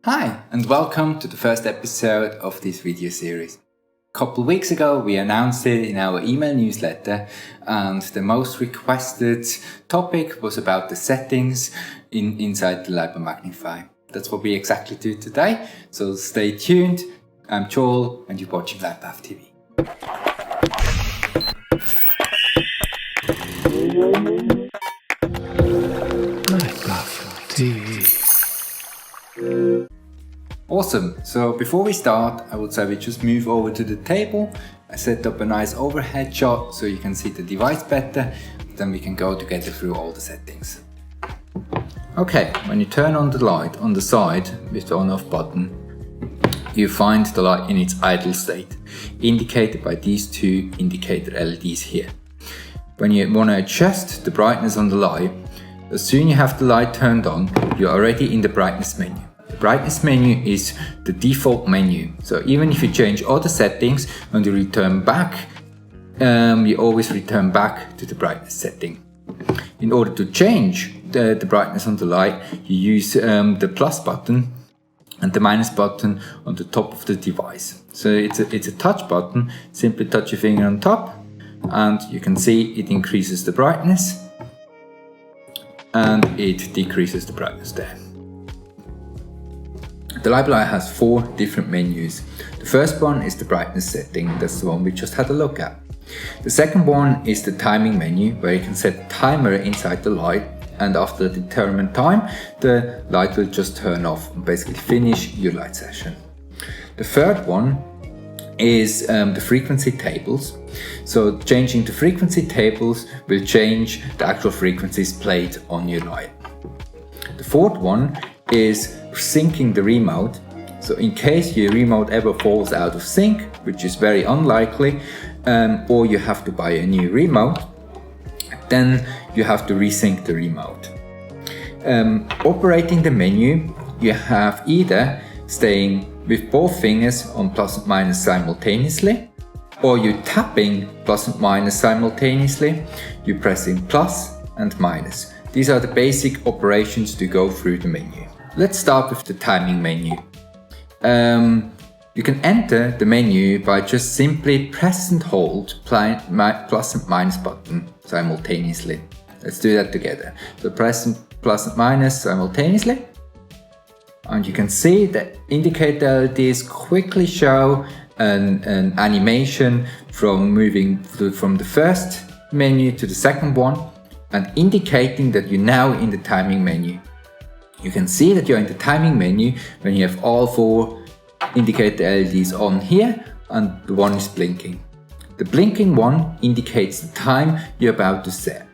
Hi, and welcome to the first episode of this video series. A couple of weeks ago we announced it in our email newsletter, and the most requested topic was about the settings inside the LIBa-Magnify. That's what we exactly do today, so stay tuned. I'm Joel and you're watching Lightbath TV. Lightbath TV. Awesome, so before we start, I would say we just move over to the table. I set up a nice overhead shot so you can see the device better, then we can go together through all the settings. Okay, when you turn on the light on the side with the on-off button, you find the light in its idle state, indicated by these two indicator LEDs here. When you want to adjust the brightness on the light, as soon as you have the light turned on, you're already in the brightness menu. The brightness menu is the default menu, so even if you change other settings and you return back, you always return back to the brightness setting. In order to change the brightness on the light, you use the plus button and the minus button on the top of the device. So it's a touch button. Simply touch your finger on top and you can see it increases the brightness and it decreases the brightness there. The LIBa has four different menus. The first one is the brightness setting, that's the one we just had a look at. The second one is the timing menu, where you can set a timer inside the light, and after a determined time, the light will just turn off and basically finish your light session. The third one is the frequency tables. So changing the frequency tables will change the actual frequencies played on your light. The fourth one is syncing the remote. So in case your remote ever falls out of sync, which is very unlikely, or you have to buy a new remote, then you have to resync the remote. Operating the menu, you have either staying with both fingers on plus and minus simultaneously, or you tapping plus and minus simultaneously, you pressing plus and minus. These are the basic operations to go through the menu. Let's start with the timing menu. You can enter the menu by just simply press and hold plus and minus button simultaneously. Let's do that together. So press plus and minus simultaneously. And you can see that indicator LEDs quickly show an animation from moving from the first menu to the second one and indicating that you're now in the timing menu. You can see that you're in the timing menu when you have all four indicator LEDs on here and the one is blinking. The blinking one indicates the time you're about to set.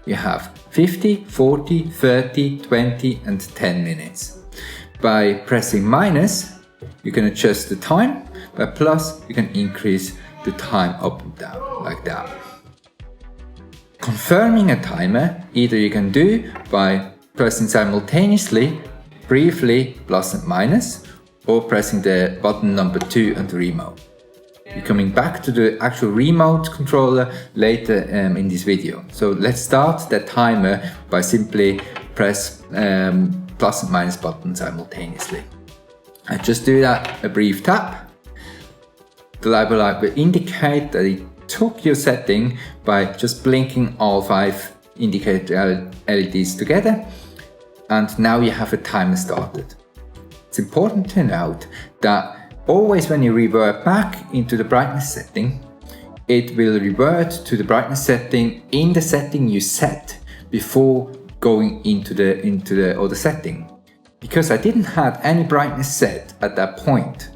You have 50, 40, 30, 20 and 10 minutes. By pressing minus, you can adjust the time. By plus, you can increase the time up and down, like that. Confirming a timer, either you can do by pressing simultaneously, briefly, plus and minus, or pressing the button number 2 on the remote. We're coming back to the actual remote controller later in this video. So let's start the timer by simply press plus and minus button simultaneously. I just do that, a brief tap. The LIBa light will indicate that it took your setting by just blinking all 5 indicator LEDs together, and now you have a timer started. It's important to note that always when you revert back into the brightness setting, it will revert to the brightness setting in the setting you set before going into the other setting. Because I didn't have any brightness set at that point,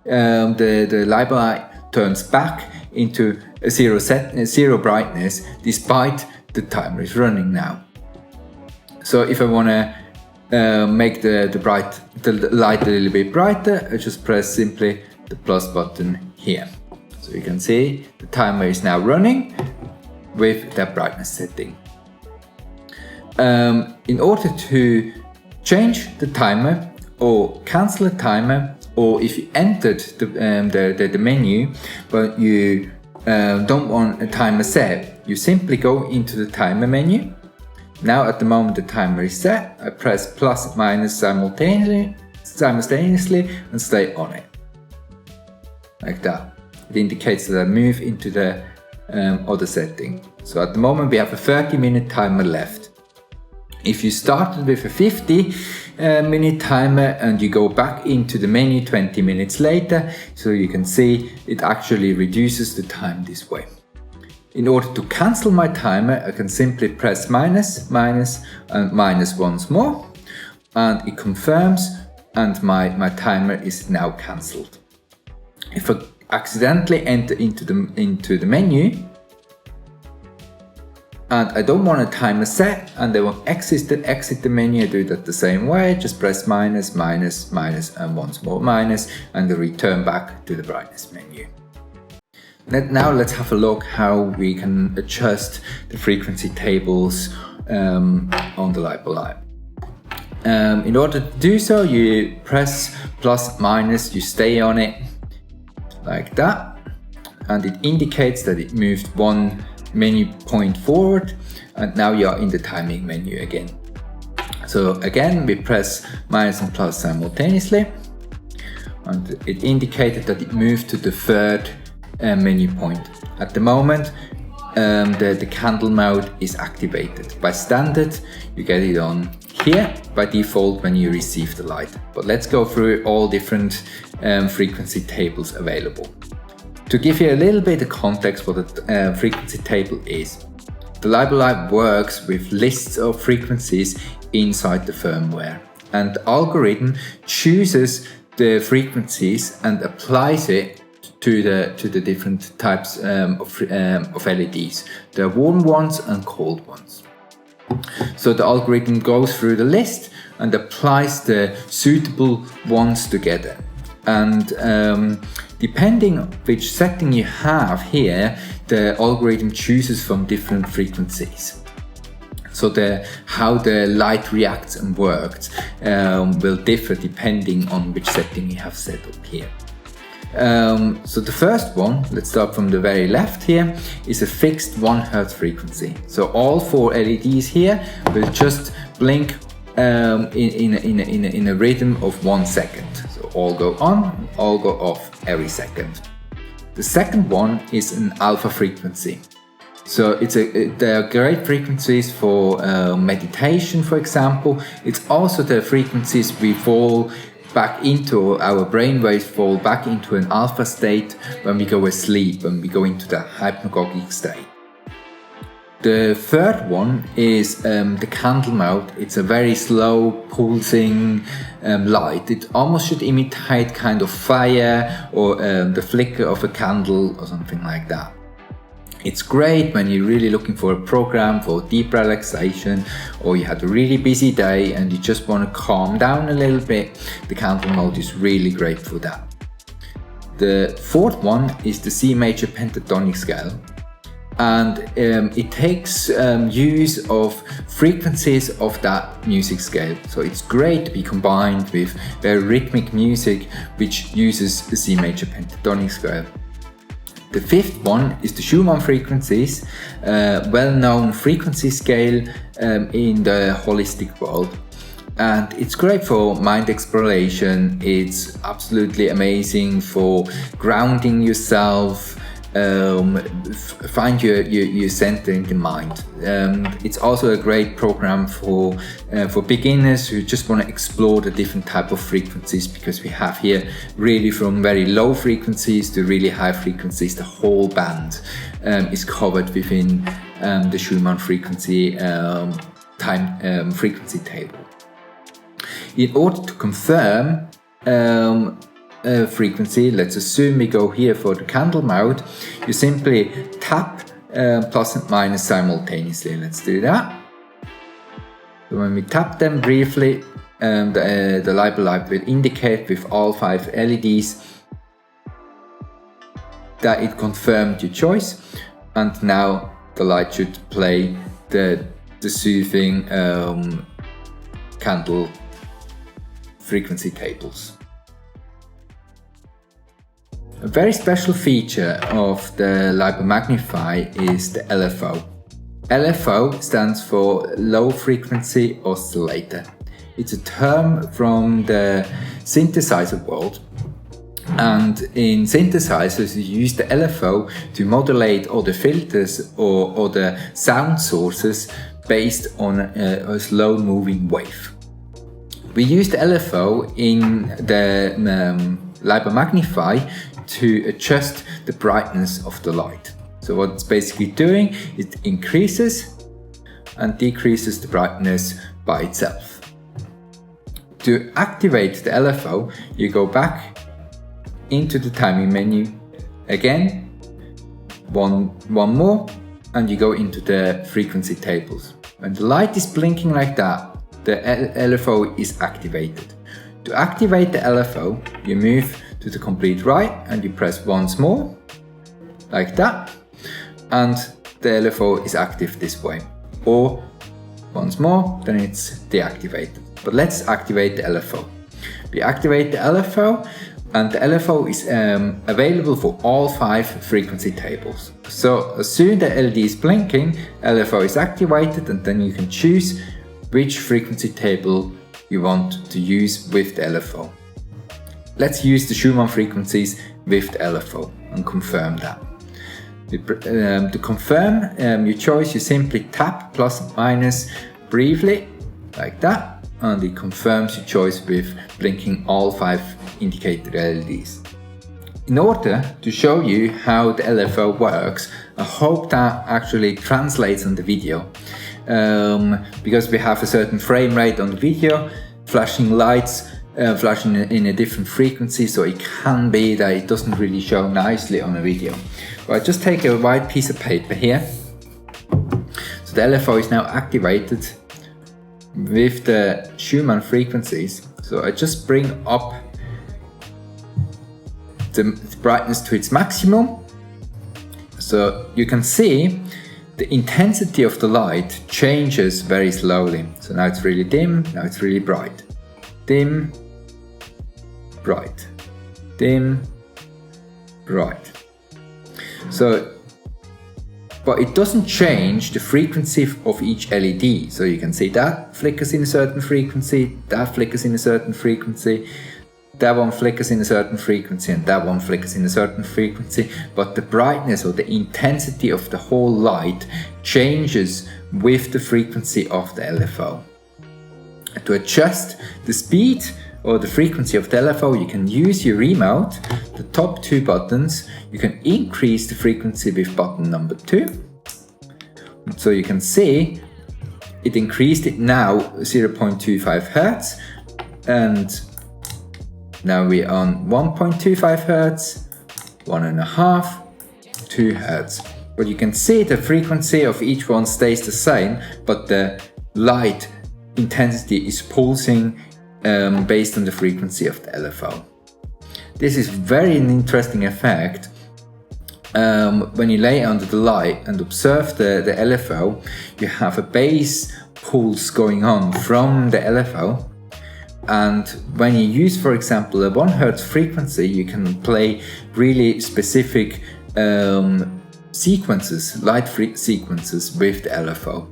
the LIBa light turns back into a zero brightness despite the timer is running now. So if I want to make the light a little bit brighter, I just press simply the plus button here. So you can see the timer is now running with that brightness setting. In order to change the timer or cancel a timer, or if you entered the menu but you don't want a timer set, you simply go into the timer menu. Now at the moment the timer is set, I press plus and minus simultaneously and stay on it. Like that. It indicates that I move into the other setting. So at the moment we have a 30-minute timer left. If you started with a 50-minute timer and you go back into the menu 20 minutes later, so you can see it actually reduces the time this way. In order to cancel my timer, I can simply press minus, minus, and minus once more, and it confirms, and my timer is now cancelled. If I accidentally enter into the menu, and I don't want a timer set, and I want to exit the menu, I do that the same way, just press minus, minus, minus, and once more minus, and then return back to the brightness menu. Now let's have a look how we can adjust the frequency tables on the LIBa-Lib. In order to do so, you press plus, minus, you stay on it like that, and it indicates that it moved one menu point forward, and now you are in the timing menu again. So again, we press minus and plus simultaneously, and it indicated that it moved to the third menu point. At the moment, the candle mode is activated. By standard, you get it on here by default when you receive the light. But let's go through all different frequency tables available. To give you a little bit of context what a frequency table is, the LIBa-Lib works with lists of frequencies inside the firmware, and the algorithm chooses the frequencies and applies it to the different types of LEDs, the warm ones and cold ones. So the algorithm goes through the list and applies the suitable ones together. And depending on which setting you have here, the algorithm chooses from different frequencies. So how the light reacts and works will differ depending on which setting you have set up here. So the first one, let's start from the very left here, is a fixed 1 Hz frequency. So all 4 LEDs here will just blink in a rhythm of 1 second. So all go on, all go off every second. The second one is an alpha frequency. So there are great frequencies for meditation, for example. It's also the frequencies we fall back into, our brainwaves fall back into an alpha state when we go asleep, when we go into the hypnagogic state. The third one is the candle mode. It's a very slow pulsing light. It almost should imitate kind of fire or the flicker of a candle or something like that. It's great when you're really looking for a program for deep relaxation, or you had a really busy day and you just want to calm down a little bit. The candle mode is really great for that. The fourth one is the C major pentatonic scale, and it takes use of frequencies of that music scale. So it's great to be combined with very rhythmic music which uses the C major pentatonic scale. The fifth one is the Schumann frequencies, well-known frequency scale in the holistic world. And it's great for mind exploration. It's absolutely amazing for grounding yourself, find your center in the mind. It's also a great program for beginners who just want to explore the different type of frequencies, because we have here really from very low frequencies to really high frequencies. The whole band is covered within the Schumann frequency frequency table. In order to confirm frequency, let's assume we go here for the candle mode, you simply tap plus and minus simultaneously. Let's do that. So when we tap them briefly, the LIBa-Lib will indicate with all 5 LEDs that it confirmed your choice, and now the light should play the soothing candle frequency tables. A very special feature of the LIBa-Magnify is the LFO. LFO stands for Low Frequency Oscillator. It's a term from the synthesizer world. And in synthesizers, you use the LFO to modulate all the filters or the sound sources based on a slow moving wave. We use the LFO in the LIBa-Magnify to adjust the brightness of the light. So what it's basically doing, it increases and decreases the brightness by itself. To activate the LFO, you go back into the timing menu again, one more, and you go into the frequency tables. When the light is blinking like that, the LFO is activated. To activate the LFO, you move to the complete right and you press once more, like that, and the LFO is active this way. Or once more, then it's deactivated. But let's activate the LFO. We activate the LFO, and the LFO is available for all 5 frequency tables. So as soon as the LED is blinking, LFO is activated, and then you can choose which frequency table you want to use with the LFO. Let's use the Schumann frequencies with the LFO and confirm that. To confirm your choice, you simply tap plus and minus briefly, like that, and it confirms your choice with blinking all 5 indicator LEDs. In order to show you how the LFO works, I hope that actually translates on the video. Because we have a certain frame rate on the video, flashing lights flashing in a different frequency, so it can be that it doesn't really show nicely on a video. But I just take a white piece of paper here. So the LFO is now activated with the Schumann frequencies. So I just bring up the brightness to its maximum. So you can see the intensity of the light changes very slowly. So now it's really dim, now it's really bright. Dim, bright, dim, bright. So, but it doesn't change the frequency of each LED. So you can see that flickers in a certain frequency, that flickers in a certain frequency, that one flickers in a certain frequency, and that one flickers in a certain frequency, but the brightness or the intensity of the whole light changes with the frequency of the LFO. To adjust the speed or the frequency of the LFO, you can use your remote, the top 2 buttons. You can increase the frequency with button number 2. So you can see it increased it now 0.25 Hertz, and now we're on 1.25 Hertz, 1.5, 2 Hertz. But you can see the frequency of each one stays the same, but the light intensity is pulsing based on the frequency of the LFO. This is very an interesting effect. When you lay under the light and observe the LFO, you have a base pulse going on from the LFO. And when you use, for example, a 1 Hertz frequency, you can play really specific sequences, light sequences with the LFO.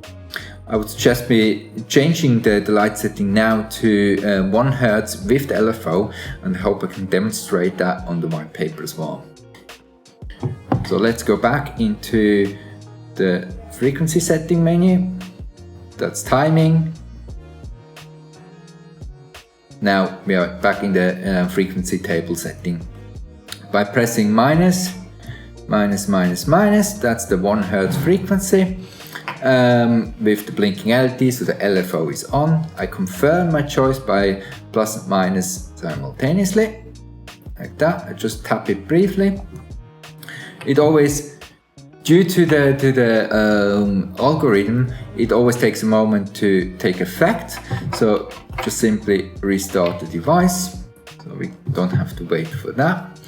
I would suggest me changing the light setting now to 1 Hertz with the LFO, and hope I can demonstrate that on the white paper as well. So let's go back into the frequency setting menu. That's timing. Now we are back in the frequency table setting. By pressing minus, minus, minus, minus, that's the 1 Hertz frequency. With the blinking LED, so the LFO is on. I confirm my choice by plus and minus simultaneously, like that. I just tap it briefly. It always, due to the algorithm, it always takes a moment to take effect. So just simply restart the device. So we don't have to wait for that.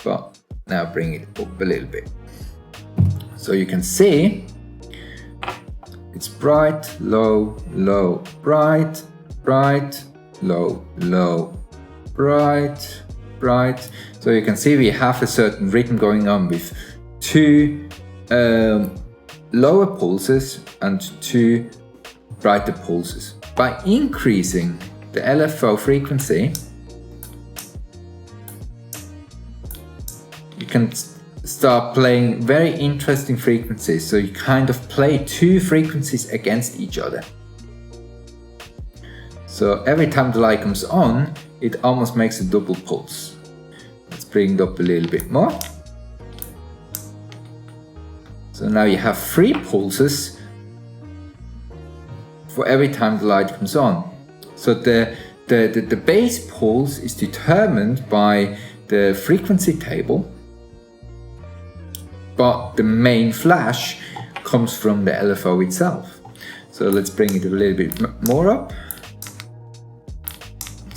But now bring it up a little bit. So you can see it's bright, low, low, bright, bright, low, low, bright, bright. So you can see we have a certain rhythm going on with 2 lower pulses and 2 brighter pulses. By increasing the LFO frequency, can start playing very interesting frequencies. So you kind of play two frequencies against each other. So every time the light comes on, it almost makes a double pulse. Let's bring it up a little bit more. So now you have 3 pulses for every time the light comes on. So the base pulse is determined by the frequency table, but the main flash comes from the LFO itself. So let's bring it a little bit more up.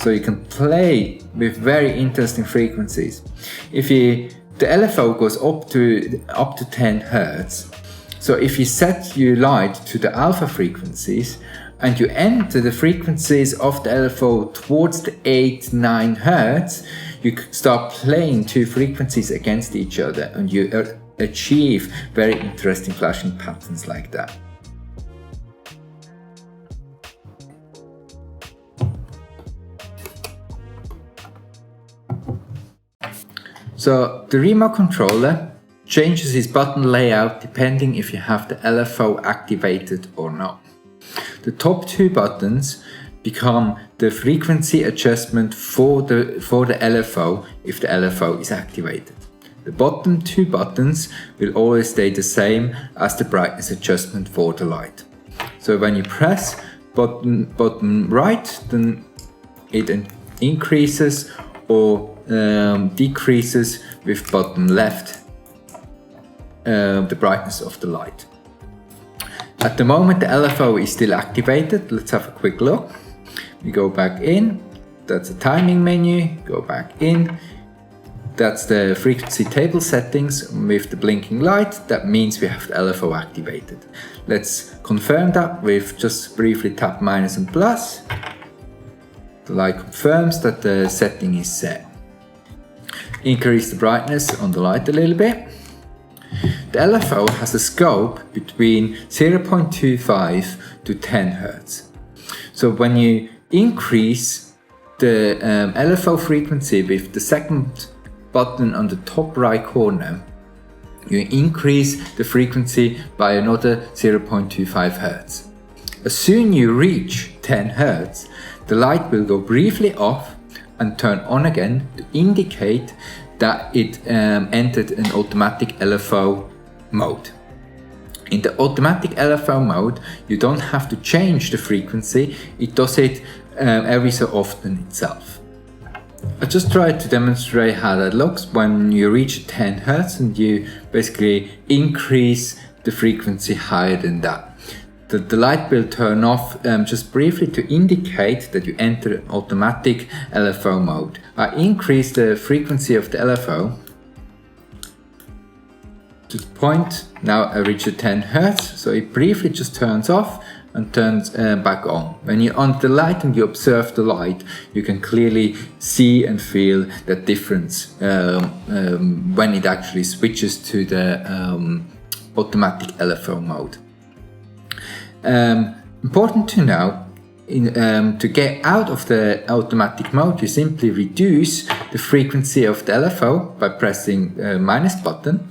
So you can play with very interesting frequencies. The LFO goes up to 10 Hz. So if you set your light to the alpha frequencies and you enter the frequencies of the LFO towards the 8-9 Hz, you can start playing two frequencies against each other and you achieve very interesting flashing patterns like that. So the remote controller changes its button layout depending if you have the LFO activated or not. The top 2 buttons become the frequency adjustment for the LFO if the LFO is activated. The bottom 2 buttons will always stay the same as the brightness adjustment for the light. So when you press button right, then it increases or decreases with button left the brightness of the light. At the moment the LFO is still activated. Let's have a quick look. We go back in, that's the timing menu, go back in, that's the frequency table settings with the blinking light. That means we have the LFO activated. Let's confirm that with just briefly tap minus and plus. The light confirms that the setting is set. Increase the brightness on the light a little bit. The LFO has a scope between 0.25 to 10 Hz. So when you increase the LFO frequency with the second button on the top right corner, you increase the frequency by another 0.25 Hz. As soon as you reach 10 Hz, the light will go briefly off and turn on again to indicate that it entered an automatic LFO mode. In the automatic LFO mode, you don't have to change the frequency, it does it every so often itself. I just tried to demonstrate how that looks when you reach 10 Hz and you basically increase the frequency higher than that. The light will turn off just briefly to indicate that you enter an automatic LFO mode. I increase the frequency of the LFO to the point, now I reach the 10 Hz, so it briefly just turns off and turns back on. When you're on the light and you observe the light, you can clearly see and feel the difference when it actually switches to the automatic LFO mode. Important to know, to get out of the automatic mode, you simply reduce the frequency of the LFO by pressing the minus button,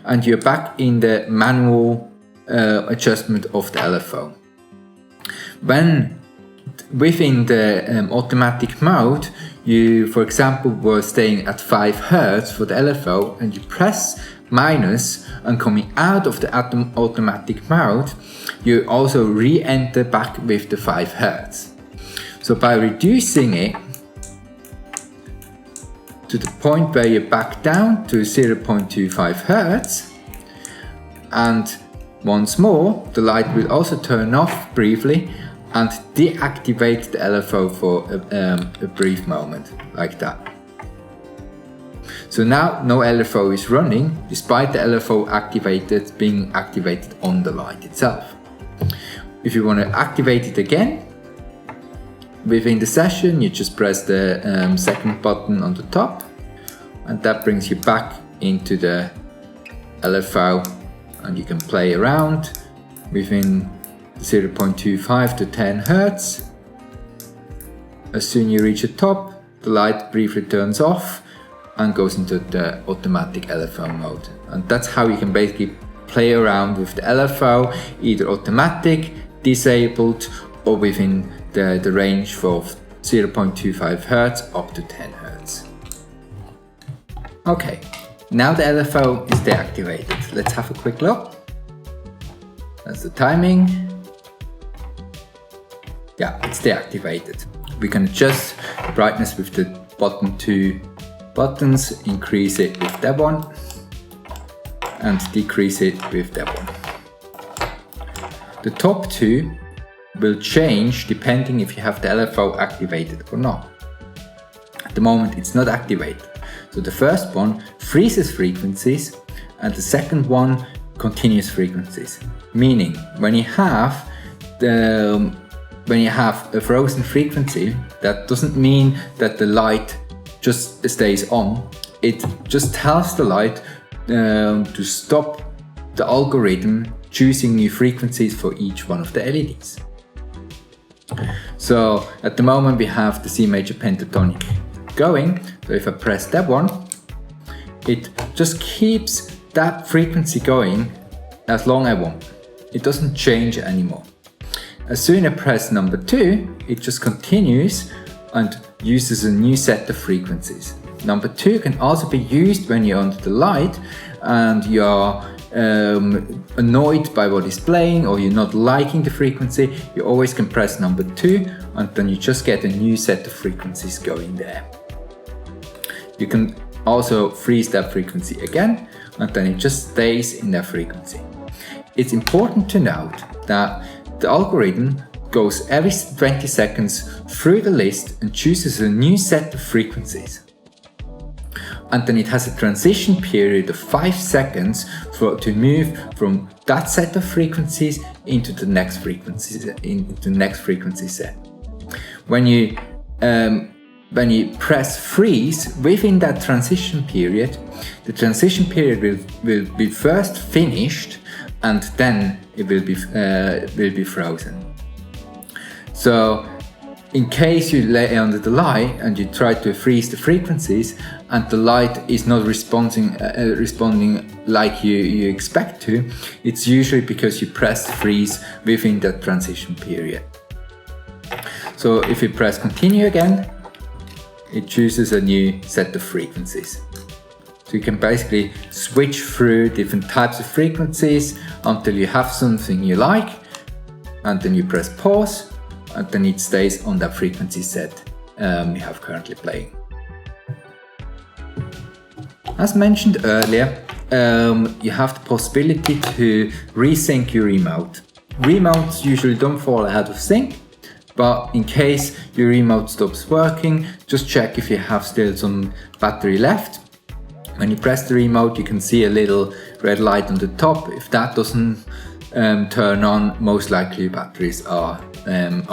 and you're back in the manual adjustment of the LFO. When within the automatic mode, you, for example, were staying at 5 Hz for the LFO and you press minus and coming out of the automatic mode, you also re-enter back with the 5 Hz. So by reducing it to the point where you back down to 0.25 Hz, and once more the light will also turn off briefly and deactivate the LFO for a brief moment, like that. So now no LFO is running, despite the LFO being activated on the light itself. If you want to activate it again, within the session you just press the second button on the top, and that brings you back into the LFO, and you can play around within 0.25 to 10 Hz. As soon as you reach the top, the light briefly turns off and goes into the automatic LFO mode. And that's how you can basically play around with the LFO, either automatic, disabled, or within the range of 0.25 Hz up to 10 Hz. Okay, now the LFO is deactivated. Let's have a quick look. That's the timing. Yeah, it's deactivated. We can adjust the brightness with the bottom 2 buttons, increase it with that one, and decrease it with that one. The top 2 will change depending if you have the LFO activated or not. At the moment it's not activated. So the first one freezes frequencies and the second one continues frequencies. Meaning when you have a frozen frequency, that doesn't mean that the light just stays on. It just tells the light to stop the algorithm choosing new frequencies for each one of the LEDs. So at the moment we have the C major pentatonic going. So if I press that one, it just keeps that frequency going as long as I want. It doesn't change anymore. As soon as I press number 2, it just continues and uses a new set of frequencies. Number 2 can also be used when you're under the light and you're annoyed by what is playing, or you're not liking the frequency. You always can press number 2 and then you just get a new set of frequencies going there. You can also freeze that frequency again and then it just stays in that frequency. It's important to note that the algorithm goes every 20 seconds through the list and chooses a new set of frequencies. And then it has a transition period of 5 seconds to move from that set of frequencies into the next frequency set. When you press freeze within that transition period, the transition period will be first finished and then it will be frozen. So in case you lay under the light and you try to freeze the frequencies and the light is not responding like you expect to, it's usually because you pressed freeze within that transition period. So if you press continue again, it chooses a new set of frequencies. So you can basically switch through different types of frequencies until you have something you like, and then you press pause, and then it stays on that frequency set you have currently playing. As mentioned earlier, you have the possibility to resync your remote. Remotes usually don't fall out of sync, but in case your remote stops working, just check if you have still some battery left. When you press the remote, you can see a little red light on the top. If that doesn't turn on, most likely batteries are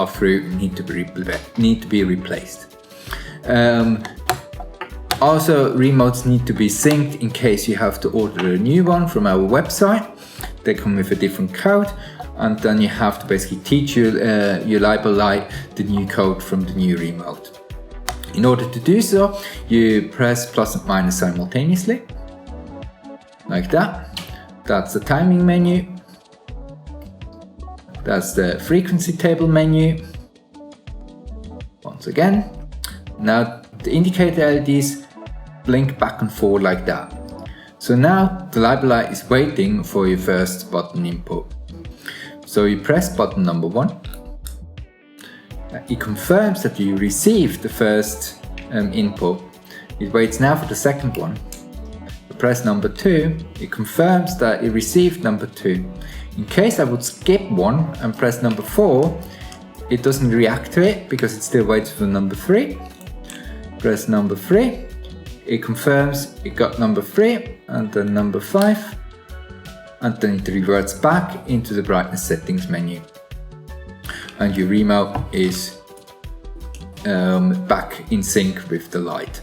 through, need to be replaced. Also, remotes need to be synced in case you have to order a new one from our website. They come with a different code, and then you have to basically teach your LIBa Lite the new code from the new remote. In order to do so, you press plus and minus simultaneously, like that. That's the timing menu. That's the frequency table menu. Once again, now the indicator LEDs blink back and forth like that. So now the LIBa Lite is waiting for your first button input. So you press button number 1. It confirms that you received the first input. It waits now for the second one. You press number 2. It confirms that it received number 2. In case I would skip one and press number 4, it doesn't react to it because it still waits for number 3. Press number 3. It confirms it got number 3 and then number 5. And then it reverts back into the brightness settings menu. And your remote is back in sync with the light.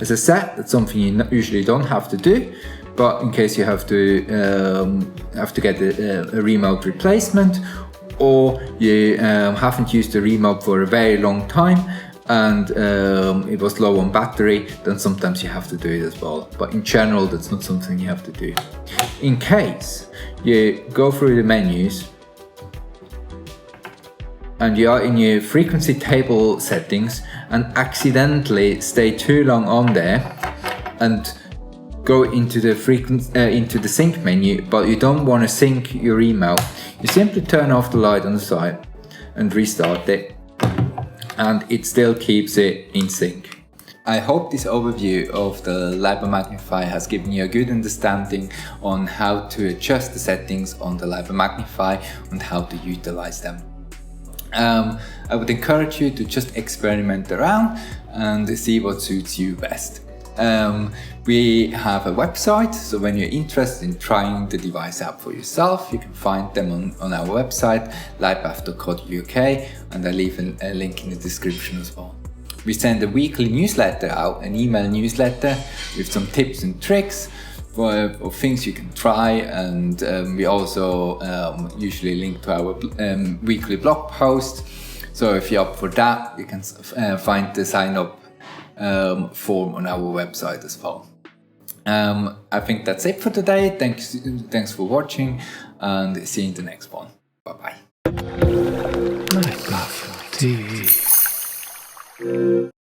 As I said, that's something you usually don't have to do, but in case you have to get a remote replacement, or you haven't used the remote for a very long time and it was low on battery, then sometimes you have to do it as well. But in general, that's not something you have to do. In case you go through the menus and you are in your frequency table settings and accidentally stay too long on there and go into the sync menu, but you don't want to sync your email, you simply turn off the light on the side and restart it, and it still keeps it in sync. I hope this overview of the LIBa-Magnify has given you a good understanding on how to adjust the settings on the LIBa-Magnify and how to utilize them. I would encourage you to just experiment around and see what suits you best. We have a website, so when you're interested in trying the device out for yourself, you can find them on our website, lightbath.co.uk, and I leave a link in the description as well. We send a weekly newsletter out, an email newsletter with some tips and tricks for things you can try, and we also usually link to our weekly blog post. So if you're up for that, you can find the sign up form on our website as well. I think that's it for today. Thanks for watching, and see you in the next one. Bye bye. Lightbath TV.